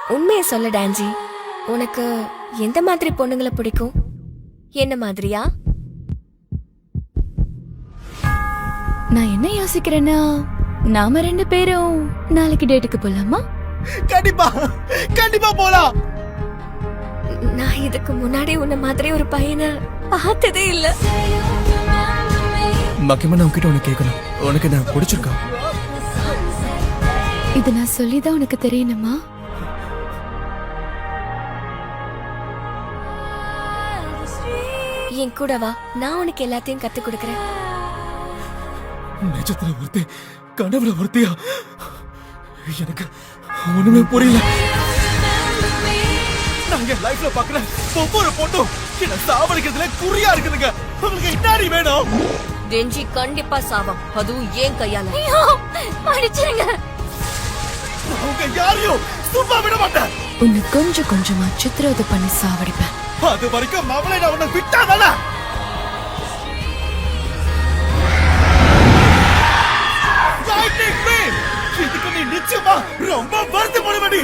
உண்மையை சொல்ல டான்ஜி, உனக்கு எந்த மாதிரி பொண்ணுங்களை பிடிக்கும்? என்ன மாதிரியா? நான் என்ன யோசிக்கிறேன்னா, நாம 2 பேரும் நாளைக்கு டேட்டுக்கு போலாமா? கண்டிப்பா கண்டிப்பா போலாம். நான் இதுக்கு முன்னாடி உன்ன மாதிரி ஒரு பையனை பார்த்ததே இல்ல. மக்கியமா நான் உன்கிட்ட ஒண்ணு கேட்கணும். உனக்கு நான் பிடிச்சிருக்கா? இது நான் சொல்லிதான் உனக்கு தெரியணுமா? என் கூட வா, நான் உனக்கு எல்லாத்தையும் கத்து கொடுக்கறேன். நிஜத்துல ஒருத்தி, கனவுல ஒருத்தியா? எனக்கு ஒண்ணுமே புரியல. நான் என் லைஃப்ல பாக்குறேன் ஒவ்வொரு பொண்ணும் என்ன சாவடிக்கிறதுல குறியா இருக்குதுங்க. உங்களுக்கு என்னடி வேணும்? டென்ஜி கண்டிப்பா சாவம், அதுவும் ஏன் கையால. அடிச்சிருங்க. அவங்க யாரையும் சும்மா விட மாட்டேன். உன்னை கொஞ்சம் கொஞ்சமா சித்திரவதை பண்ணி சாவடிப்பேன். அது வரைக்கும் மவளை நான் உன்னை விட்டாதான? இதுக்கு நீ நிச்சயமா ரொம்ப வருத்தப்படுவடி.